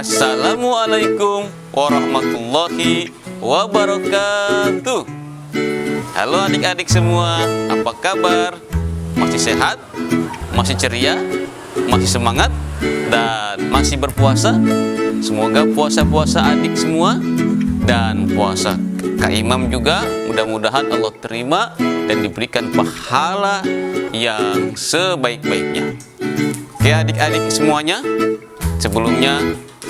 Assalamualaikum warahmatullahi wabarakatuh. Halo adik-adik semua, apa kabar? Masih sehat? Masih ceria? Masih semangat? Dan masih berpuasa? Semoga puasa-puasa adik semua dan puasa Kak Imam juga mudah-mudahan Allah terima dan diberikan pahala yang sebaik-baiknya. Oke adik-adik semuanya, sebelumnya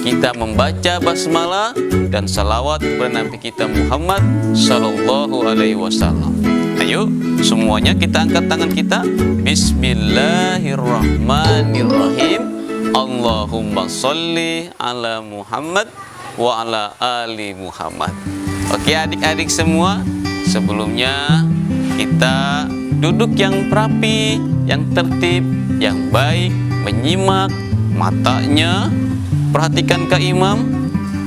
kita membaca basmalah dan salawat kepada Nabi kita Muhammad Sallallahu Alaihi Wasallam. Ayo semuanya kita angkat tangan kita. Bismillahirrahmanirrahim. Allahumma sholli ala Muhammad wa ala ali Muhammad. Oke adik-adik semua, sebelumnya kita duduk yang rapi, yang tertib, yang baik, menyimak, matanya perhatikan Kak Imam,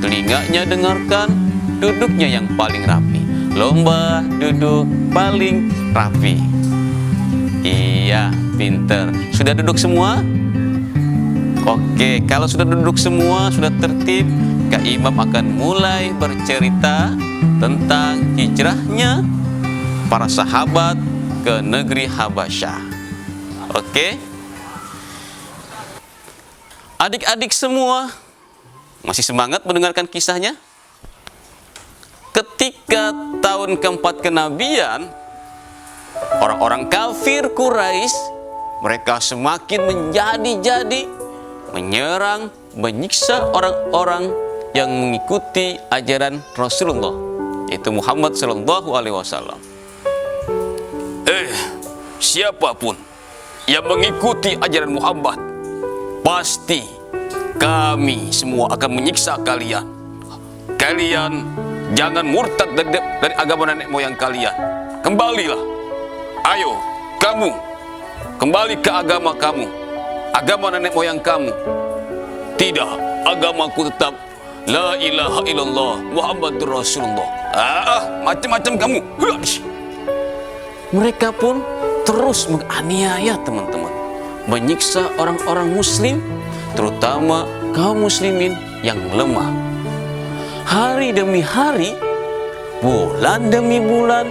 telinganya dengarkan, duduknya yang paling rapi. Lomba duduk paling rapi. Iya, pinter. Sudah duduk semua? Oke, kalau sudah duduk semua, sudah tertib, Kak Imam akan mulai bercerita tentang hijrahnya para sahabat ke negeri Habasyah. Oke? Adik-adik semua masih semangat mendengarkan kisahnya? Ketika tahun keempat kenabian, orang-orang kafir Quraisy mereka semakin menjadi-jadi, menyerang, menyiksa orang-orang yang mengikuti ajaran Rasulullah, yaitu Muhammad Sallallahu Alaihi Wasallam. Siapapun yang mengikuti ajaran Muhammad, pasti kami semua akan menyiksa kalian. Kalian jangan murtad dari agama nenek moyang kalian. Kembalilah. Ayo, kamu kembali ke agama kamu, agama nenek moyang kamu. Tidak, agamaku tetap la ilaha illallah Muhammadur Rasulullah. Macam-macam kamu. Mereka pun terus menganiaya teman-teman, menyiksa orang-orang muslim, terutama kaum muslimin yang lemah. Hari demi hari, bulan demi bulan,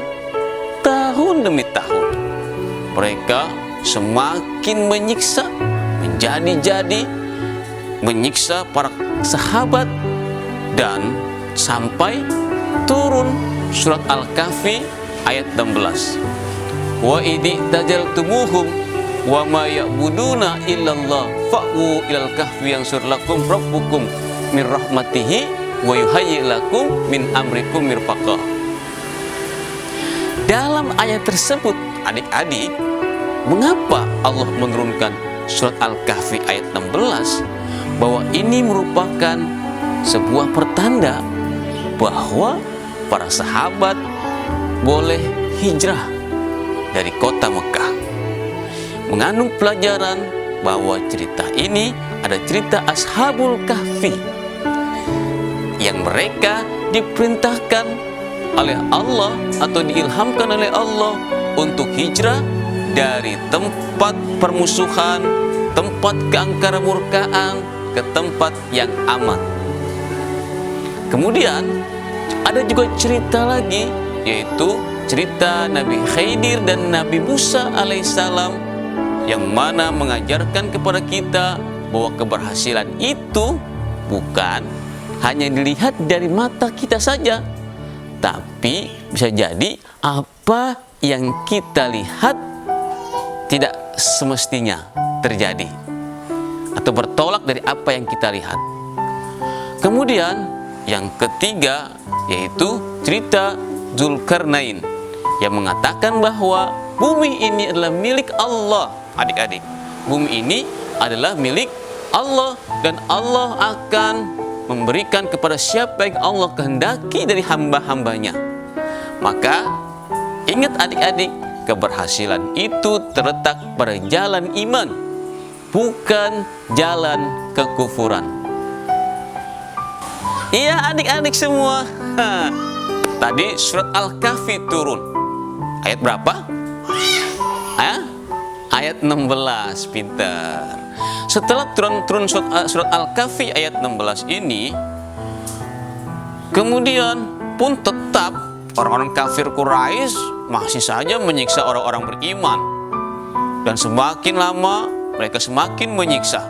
tahun demi tahun, mereka semakin menyiksa, menjadi-jadi, menyiksa para sahabat, dan sampai turun surat Al-Kahfi ayat 16. Wa idhi tajaltumuhum wa ma ya'buduna illallah fa'u ilal kahfi yansur lakum rabbukum min rahmatihi wa yuhayyi lakum min amrikum mirfaqa. Dalam ayat tersebut adik-adik, mengapa Allah menurunkan surat Al-Kahfi ayat 16 bahwa ini merupakan sebuah pertanda bahwa para sahabat boleh hijrah dari kota Mekah, mengandung pelajaran bahwa cerita ini ada cerita Ashabul Kahfi yang mereka diperintahkan oleh Allah atau diilhamkan oleh Allah untuk hijrah dari tempat permusuhan, tempat keangkara-murkaan ke tempat yang aman. Kemudian ada juga cerita lagi, yaitu cerita Nabi Khidir dan Nabi Musa alaihissalam, yang mana mengajarkan kepada kita bahwa keberhasilan itu bukan hanya dilihat dari mata kita saja, tapi bisa jadi apa yang kita lihat tidak semestinya terjadi atau bertolak dari apa yang kita lihat. Kemudian yang ketiga yaitu cerita Dzulkarnain yang mengatakan bahwa bumi ini adalah milik Allah. Adik-adik, bumi ini adalah milik Allah dan Allah akan memberikan kepada siapa yang Allah kehendaki dari hamba-hambanya. Maka ingat adik-adik, keberhasilan itu terletak pada jalan iman, bukan jalan kekufuran. Iya adik-adik semua. Tadi surat Al-Kahfi turun. Ayat berapa? Ayat ayat 16. Pintar. Setelah turun surat Al-Kahfi ayat 16 ini, kemudian pun tetap orang-orang kafir Quraisy masih saja menyiksa orang-orang beriman. Dan semakin lama mereka semakin menyiksa.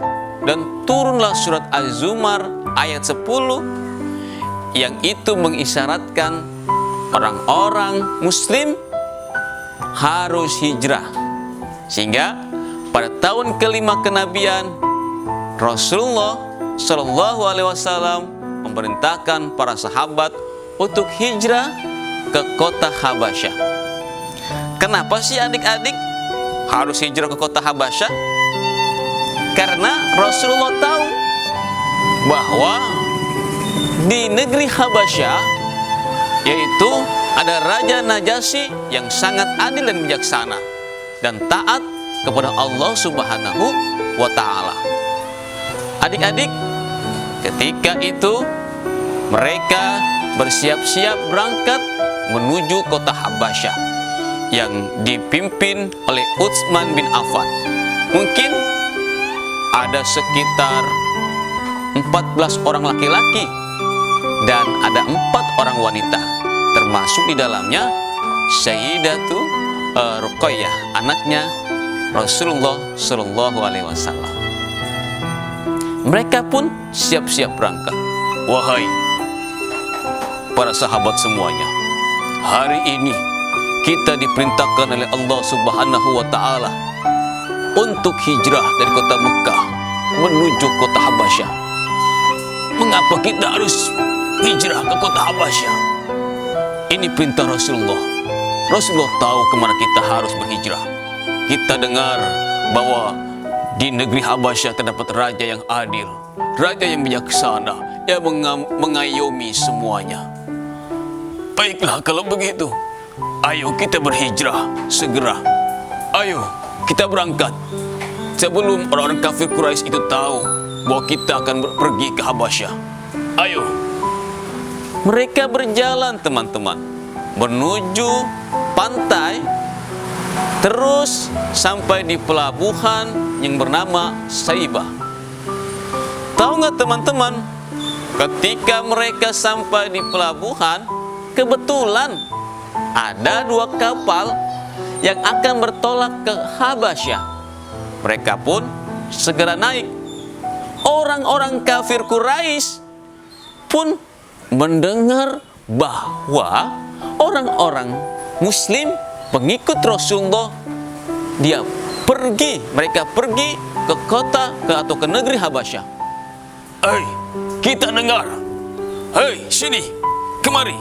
Dan turunlah surat Az-Zumar ayat 10 yang itu mengisyaratkan orang-orang muslim harus hijrah. Sehingga pada tahun kelima kenabian, Rasulullah Shallallahu Alaihi Wasallam memerintahkan para sahabat untuk hijrah ke kota Habasyah. Kenapa sih adik-adik harus hijrah ke kota Habasyah? Karena Rasulullah tahu bahwa di negeri Habasyah, yaitu ada Raja Najasyi yang sangat adil dan bijaksana dan taat kepada Allah Subhanahu wa Ta'ala. Adik-adik, ketika itu mereka bersiap-siap berangkat menuju kota Habasyah yang dipimpin oleh Utsman bin Affan. Mungkin ada sekitar 14 orang laki-laki dan ada 4 orang wanita, termasuk di dalamnya Sayyidatu Ruqayyah, anaknya Rasulullah Shallallahu Alaihi Wasallam. Mereka pun siap-siap berangkat. Wahai para sahabat semuanya, hari ini kita diperintahkan oleh Allah Subhanahu wa Ta'ala untuk hijrah dari kota Mekah menuju kota Habasyah. Mengapa kita harus hijrah ke kota Habasyah? Ini perintah Rasulullah. Rasulullah tahu kemana kita harus berhijrah. Kita dengar bahwa di negeri Habasyah terdapat raja yang adil, raja yang bijaksana, yang mengayomi semuanya. Baiklah kalau begitu, ayo kita berhijrah segera. Ayo kita berangkat sebelum orang-orang kafir Quraisy itu tahu bahwa kita akan pergi ke Habasyah. Ayo. Mereka berjalan, teman-teman, menuju pantai, terus sampai di pelabuhan yang bernama Saibah. Tahu nggak teman-teman, ketika mereka sampai di pelabuhan, kebetulan ada 2 kapal yang akan bertolak ke Habasyah. Mereka pun segera naik. Orang-orang kafir Quraisy pun mendengar bahwa orang-orang Muslim pengikut Rasulullah mereka pergi ke kota atau ke negeri Habasyah. Hei, kita dengar. Hei, sini, kemari.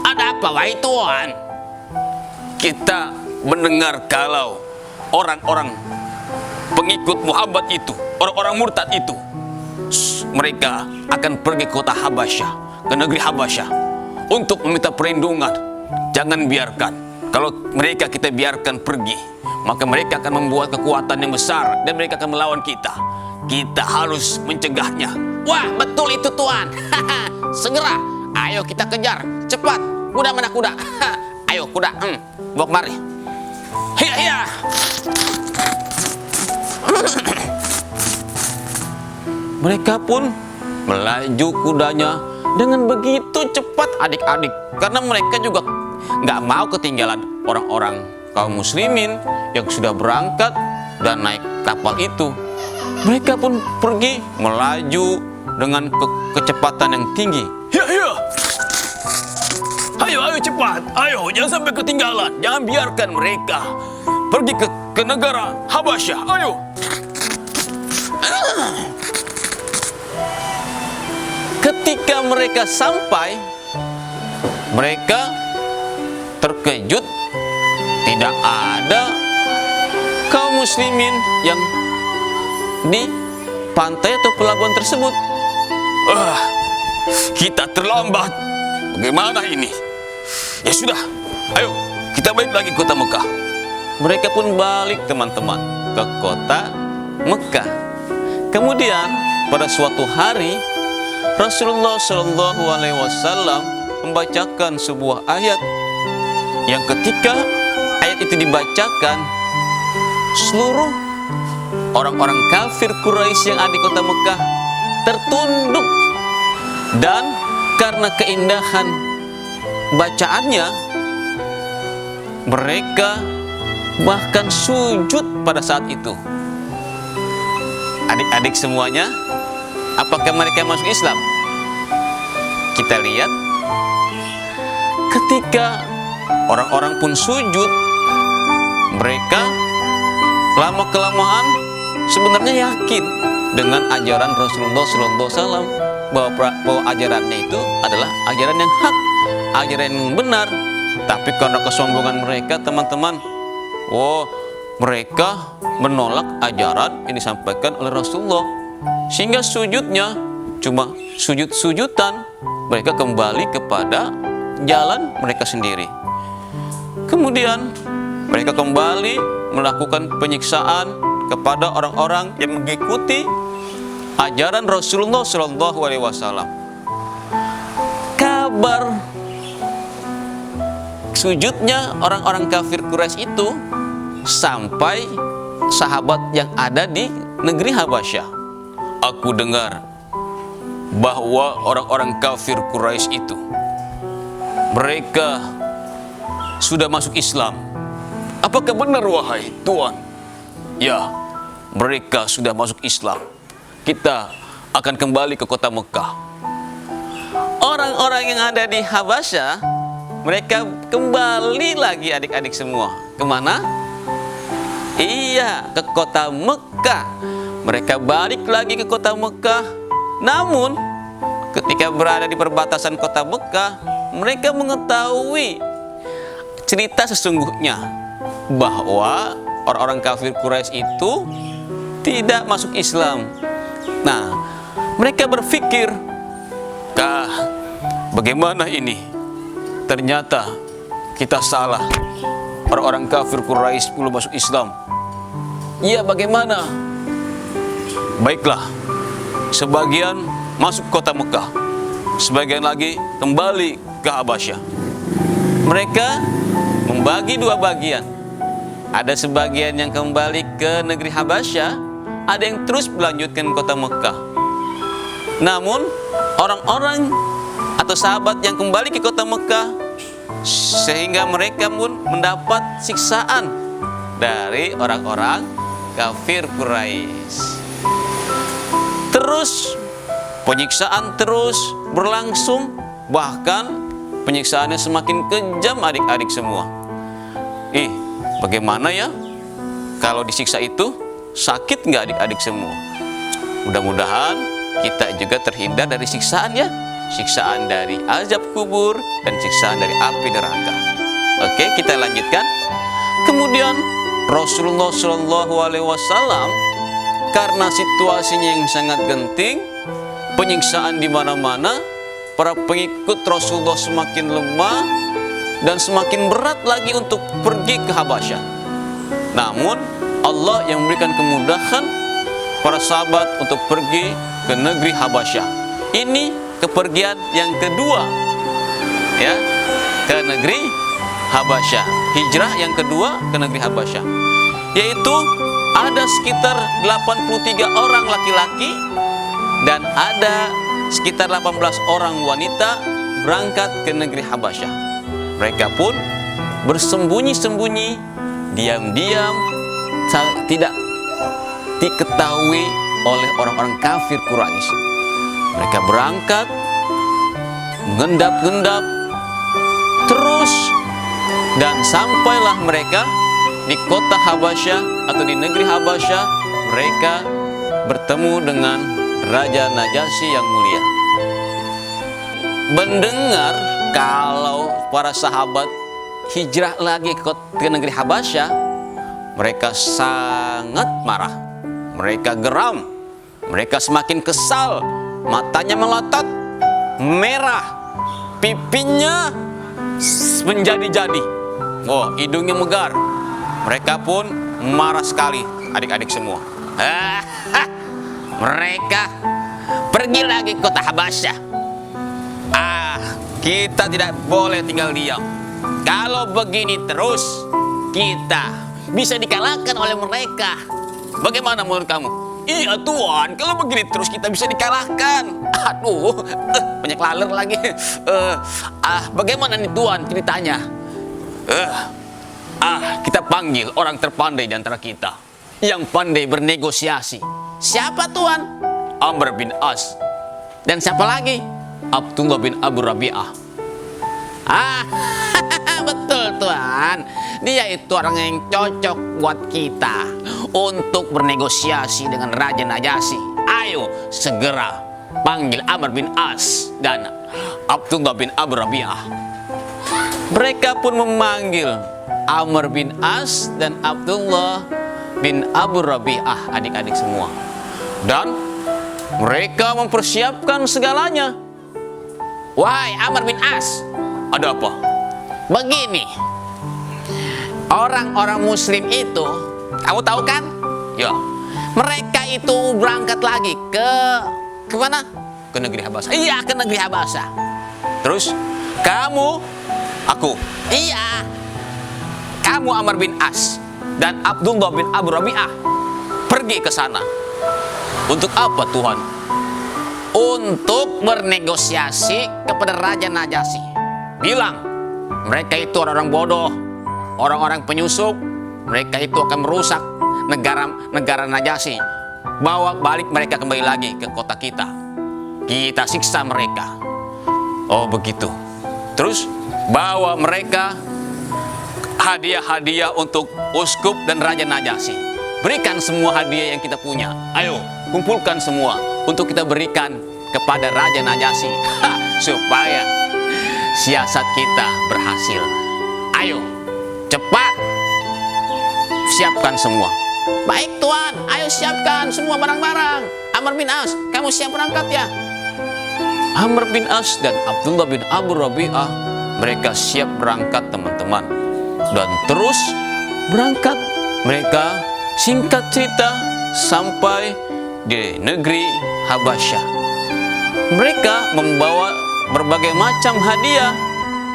Ada apa, wahai Tuhan? Kita mendengar kalau orang-orang pengikut Muhammad itu, orang-orang murtad itu, mereka akan pergi ke kota Habasyah, ke negeri Habasyah untuk meminta perlindungan. Jangan biarkan. Kalau mereka kita biarkan pergi, maka mereka akan membuat kekuatan yang besar dan mereka akan melawan kita. Kita harus mencegahnya. Wah, betul itu Tuhan. Segera, ayo kita kejar. Cepat, kuda mana kuda? Ayo kuda, bawa kemari. Hiya. Mereka pun melaju kudanya dengan begitu cepat, adik-adik, karena mereka juga nggak mau ketinggalan orang-orang kaum muslimin yang sudah berangkat dan naik kapal itu. Mereka pun pergi melaju dengan kecepatan yang tinggi. Hiya. Ayo cepat, ayo jangan sampai ketinggalan, jangan biarkan mereka pergi ke negara Habasyah. Ayo. Ketika mereka sampai, mereka terkejut, tidak ada kaum muslimin yang di pantai atau pelabuhan tersebut. Kita terlambat. Bagaimana ini? Ya sudah, ayo kita balik lagi ke kota Mekah. Mereka pun balik, teman-teman, ke kota Mekah. Kemudian pada suatu hari Rasulullah Shallallahu Alaihi Wasallam membacakan sebuah ayat yang ketika ayat itu dibacakan, seluruh orang-orang kafir Quraisy yang ada di kota Mekah tertunduk, dan karena keindahan bacaannya mereka bahkan sujud pada saat itu. Adik-adik semuanya, apakah mereka masuk Islam? Kita lihat ketika orang-orang pun sujud, mereka lama-kelamaan sebenarnya yakin dengan ajaran Rasulullah SAW bahwa ajarannya itu adalah ajaran yang hak, ajaran yang benar. Tapi karena kesombongan mereka, teman-teman, mereka menolak ajaran yang disampaikan oleh Rasulullah, sehingga sujudnya cuma sujud-sujudan. Mereka kembali kepada jalan mereka sendiri. Kemudian mereka kembali melakukan penyiksaan kepada orang-orang yang mengikuti ajaran Rasulullah SAW. Kabar sujudnya orang-orang kafir Quraisy itu sampai sahabat yang ada di negeri Habasyah. Aku dengar bahwa orang-orang kafir Quraisy itu mereka sudah masuk Islam. Apakah benar wahai Tuan? Ya, mereka sudah masuk Islam. Kita akan kembali ke kota Mekah. Orang-orang yang ada di Habasyah, mereka kembali lagi, adik-adik semua. Kemana? Iya, ke kota Mekah. Mereka balik lagi ke kota Mekah. Namun, ketika berada di perbatasan kota Mekah, mereka mengetahui cerita sesungguhnya bahwa orang-orang kafir Quraisy itu tidak masuk Islam. Nah, mereka berpikir, bagaimana ini? Ternyata kita salah. Orang-orang kafir Quraisy belum masuk Islam. Iya, bagaimana? Baiklah, sebagian masuk kota Mekah, sebagian lagi kembali ke Habasyah. Mereka membagi dua bagian. Ada sebagian yang kembali ke negeri Habasyah, ada yang terus melanjutkan kota Mekah. Namun orang-orang atau sahabat yang kembali ke kota Mekah, sehingga mereka pun mendapat siksaan dari orang-orang kafir Quraisy. Terus penyiksaan terus berlangsung, bahkan penyiksaannya semakin kejam, adik-adik semua. Bagaimana ya kalau disiksa itu? Sakit nggak adik-adik semua? Mudah-mudahan kita juga terhindar dari siksaan ya. Siksaan dari azab kubur dan siksaan dari api neraka. Oke, kita lanjutkan. Kemudian Rasulullah SAW, karena situasinya yang sangat genting, penyiksaan di mana-mana, para pengikut Rasulullah semakin lemah dan semakin berat lagi untuk pergi ke Habasyah. Namun Allah yang memberikan kemudahan para sahabat untuk pergi ke negeri Habasyah. Ini kepergian yang kedua, ya, ke negeri Habasyah. Hijrah yang kedua ke negeri Habasyah, yaitu ada sekitar 83 orang laki-laki dan ada sekitar 18 orang wanita berangkat ke negeri Habasyah. Mereka pun bersembunyi-sembunyi, diam-diam, tidak diketahui oleh orang-orang kafir Quraisy. Mereka berangkat, mengendap-endap terus, dan sampailah mereka di kota Habasyah atau di negeri Habasyah. Mereka bertemu dengan Raja Najasyi yang mulia. Mendengar kalau para sahabat hijrah lagi ke negeri Habasyah, mereka sangat marah, mereka geram, mereka semakin kesal, matanya melotot, merah, pipinya menjadi-jadi, hidungnya megar. Mereka pun marah sekali, adik-adik semua. Mereka pergi lagi ke kota Habasyah. Kita tidak boleh tinggal diam. Kalau begini terus, kita bisa dikalahkan oleh mereka. Bagaimana menurut kamu? Iya Tuan, kalau begini terus kita bisa dikalahkan. Aduh, banyak laler lagi. Bagaimana nih Tuan ceritanya? Kita panggil orang terpandai di antara kita, yang pandai bernegosiasi. Siapa Tuan? Amr bin As. Dan siapa lagi? Abdullah bin Abu Rabi'ah. Betul Tuan. Dia itu orang yang cocok buat kita untuk bernegosiasi dengan Raja Najasyi. Ayo segera panggil Amr bin As dan Abdullah bin Abu Rabi'ah. Mereka pun memanggil Amr bin As dan Abdullah bin Abu Rabi'ah, adik-adik semua. Dan mereka mempersiapkan segalanya. Wahai Amr bin As, ada apa? Begini, orang-orang muslim itu, kamu tahu kan? Ya, mereka itu berangkat lagi ke mana? Ke negeri Habasah. Iya, ke negeri Habasah. Terus kamu, aku, iya, kamu Amr bin As dan Abdullah bin Abu Rabi'ah pergi ke sana. Untuk apa Tuhan? Untuk bernegosiasi kepada Raja Najasyi. Bilang, mereka itu orang-orang bodoh, orang-orang penyusup. Mereka itu akan merusak negara Najasyi. Bawa balik mereka kembali lagi ke kota kita. Kita siksa mereka. Oh begitu. Terus bawa mereka hadiah-hadiah untuk uskup dan Raja Najasyi. Berikan semua hadiah yang kita punya. Ayo, kumpulkan semua untuk kita berikan kepada Raja Najasyi. Supaya siasat kita berhasil. Ayo, cepat siapkan semua. Baik Tuan, ayo siapkan semua barang-barang. Amr bin As, kamu siap berangkat ya? Amr bin As dan Abdullah bin Abu Rabi'ah, mereka siap berangkat teman-teman. Dan terus berangkat. Mereka singkat cerita sampai di negeri Habasyah. Mereka membawa berbagai macam hadiah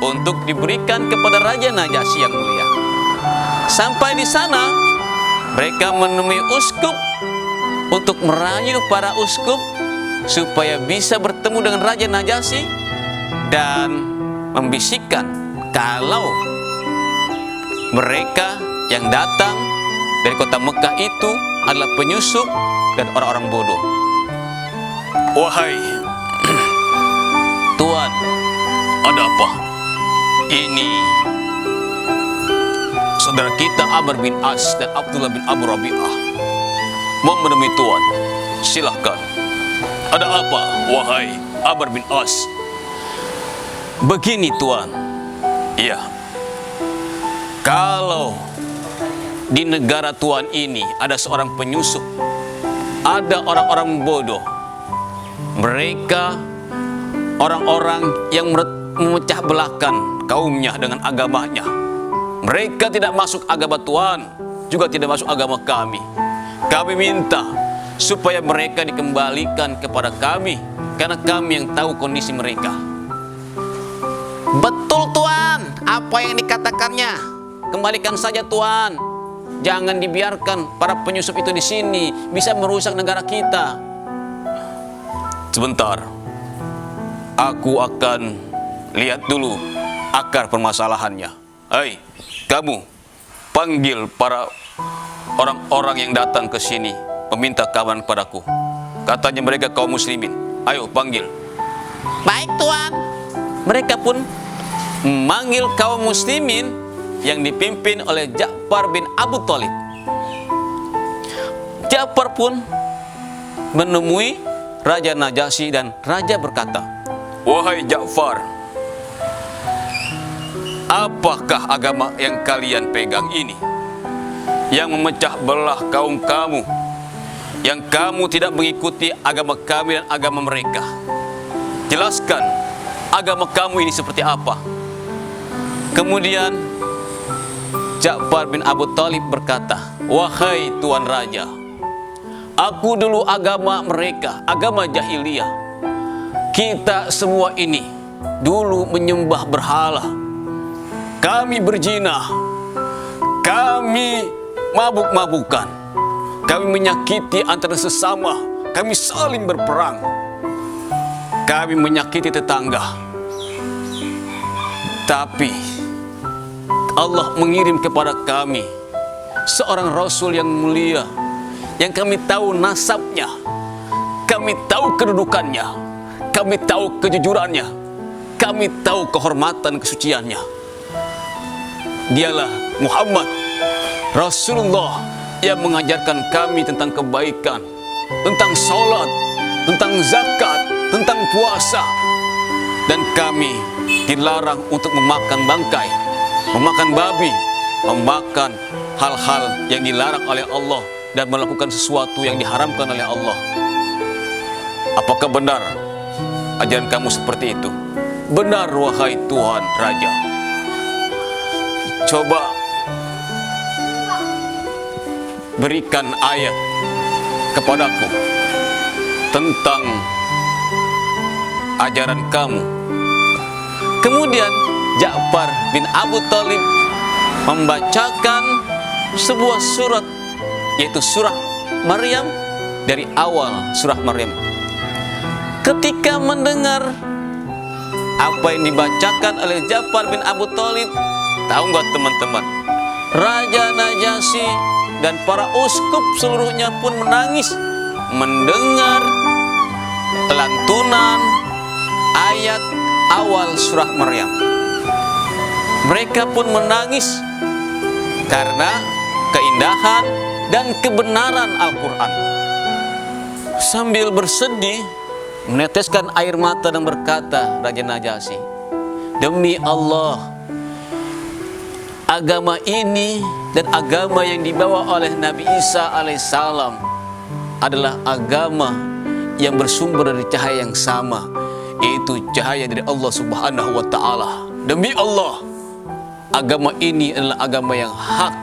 untuk diberikan kepada Raja Najasyi yang mulia. Sampai di sana, mereka menemui uskup untuk merayu para uskup supaya bisa bertemu dengan Raja Najasyi dan membisikkan kalau mereka yang datang dari kota Mekah itu adalah penyusup dan orang-orang bodoh. Wahai Tuan, ada apa? Ini saudara kita Amr bin As dan Abdullah bin Abu Rabi'ah mau menemui Tuan. Silahkan. Ada apa, wahai Amr bin As? Begini Tuan. Iya. Kalau di negara Tuan ini ada seorang penyusup, ada orang-orang bodoh, mereka orang-orang yang memecah belahkan kaumnya dengan agamanya. Mereka tidak masuk agama Tuhan, juga tidak masuk agama kami. Kami minta supaya mereka dikembalikan kepada kami, karena kami yang tahu kondisi mereka. Betul Tuan, apa yang dikatakannya. Kembalikan saja Tuan. Jangan dibiarkan para penyusup itu di sini, bisa merusak negara kita. Sebentar, aku akan lihat dulu akar permasalahannya. Hai, kamu panggil para orang-orang yang datang ke sini meminta kabar padaku. Katanya mereka kaum muslimin. Ayo panggil. Baik Tuan. Mereka pun memanggil kaum muslimin yang dipimpin oleh Ja'far bin Abu Thalib. Ja'far pun menemui Raja Najasyi dan Raja berkata, wahai Ja'far, apakah agama yang kalian pegang ini yang memecah belah kaum kamu, yang kamu tidak mengikuti agama kami dan agama mereka? Jelaskan agama kamu ini seperti apa. Kemudian Ja'far bin Abu Thalib berkata, wahai Tuan Raja, aku dulu agama mereka, agama jahiliyah. Kita semua ini dulu menyembah berhala. Kami berzina. Kami mabuk-mabukan, kami menyakiti antara sesama, kami saling berperang, kami menyakiti tetangga. Tapi Allah mengirim kepada kami seorang Rasul yang mulia, yang kami tahu nasabnya, kami tahu kedudukannya, kami tahu kejujurannya, kami tahu kehormatan kesuciannya. Dialah Muhammad Rasulullah yang mengajarkan kami tentang kebaikan, tentang sholat, tentang zakat, tentang puasa. Dan kami dilarang untuk memakan bangkai, memakan babi, memakan hal-hal yang dilarang oleh Allah, dan melakukan sesuatu yang diharamkan oleh Allah. Apakah benar ajaran kamu seperti itu? Benar, wahai Tuhan Raja. Coba berikan ayat kepadaku tentang ajaran kamu. Kemudian Ja'far bin Abu Thalib membacakan sebuah surat, yaitu surah Maryam, dari awal surah Maryam. Ketika mendengar apa yang dibacakan oleh Ja'far bin Abu Thalib, tahu nggak teman-teman? Raja Najasyi dan para uskup seluruhnya pun menangis mendengar lantunan ayat awal surah Maryam. Mereka pun menangis karena keindahan dan kebenaran Al-Quran. Sambil bersedih, meneteskan air mata dan berkata Raja Najasyi, demi Allah, agama ini dan agama yang dibawa oleh Nabi Isa alaihissalam adalah agama yang bersumber dari cahaya yang sama, yaitu cahaya dari Allah Subhanahu wa Ta'ala. Demi Allah, agama ini adalah agama yang hak,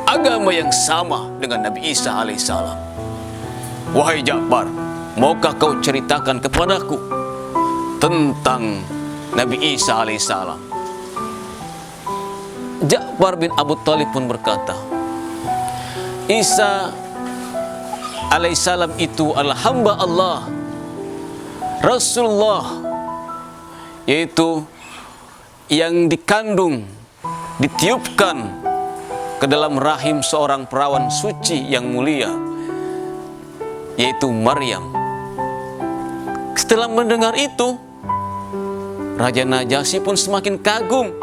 agama yang sama dengan Nabi Isa alaihissalam. Wahai Ja'far, maukah kau ceritakan kepadaku tentang Nabi Isa alaihissalam? Ja'far bin Abu Thalib pun berkata, Isa alaihissalam itu adalah hamba Allah, Rasulullah, yaitu yang dikandung, ditiupkan ke dalam rahim seorang perawan suci yang mulia, yaitu Maryam. Setelah mendengar itu, Raja Najasyi pun semakin kagum.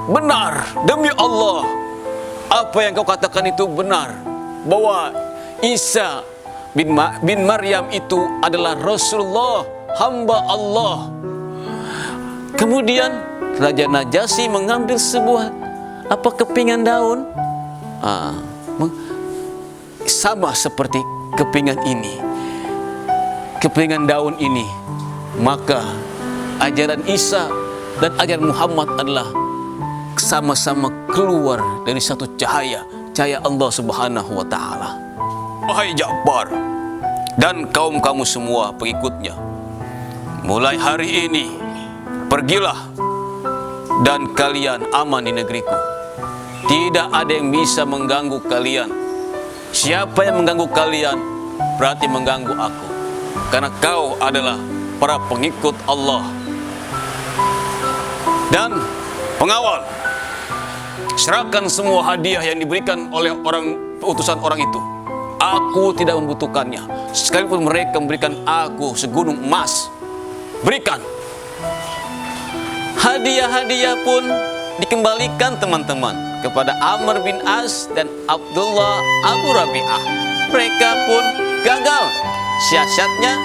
Benar, demi Allah, apa yang kau katakan itu benar, bahwa Isa bin Maryam itu adalah Rasulullah, hamba Allah. Kemudian Raja Najasyi mengambil sebuah kepingan daun, sama seperti kepingan ini, kepingan daun ini. Maka ajaran Isa dan ajaran Muhammad adalah sama-sama keluar dari satu cahaya Allah Subhanahu wa Ta'ala. Wahai Ja'far dan kaum-kamu semua pengikutnya, mulai hari ini pergilah dan kalian aman di negeriku. Tidak ada yang bisa mengganggu kalian. Siapa yang mengganggu kalian berarti mengganggu aku, karena kau adalah para pengikut Allah. Dan pengawal, serahkan semua hadiah yang diberikan oleh utusan orang itu. Aku tidak membutuhkannya, sekalipun mereka memberikan aku segunung emas. Berikan. Hadiah-hadiah pun dikembalikan teman-teman kepada Amr bin As dan Abdullah Abu Rabi'ah. Mereka pun gagal siasatnya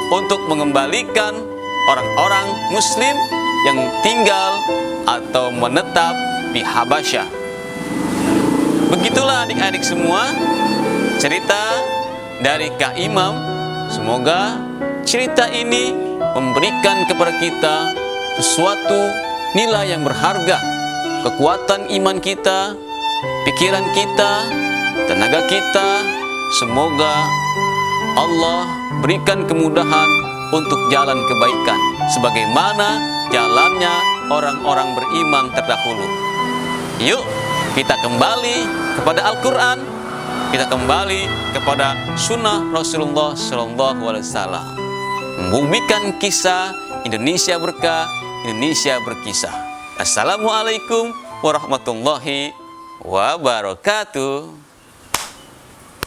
untuk mengembalikan orang-orang Muslim yang tinggal atau menetap di Habasyah. Begitulah adik-adik semua cerita dari Kak Imam. Semoga cerita ini memberikan kepada kita sesuatu nilai yang berharga, kekuatan iman kita, pikiran kita, tenaga kita. Semoga Allah berikan kemudahan untuk jalan kebaikan sebagaimana jalannya orang-orang beriman terdahulu. Yuk kita kembali kepada Al-Quran kita kembali kepada sunnah Rasulullah SAW, membumikan kisah Indonesia berkah, Indonesia berkisah. Assalamualaikum warahmatullahi wabarakatuh.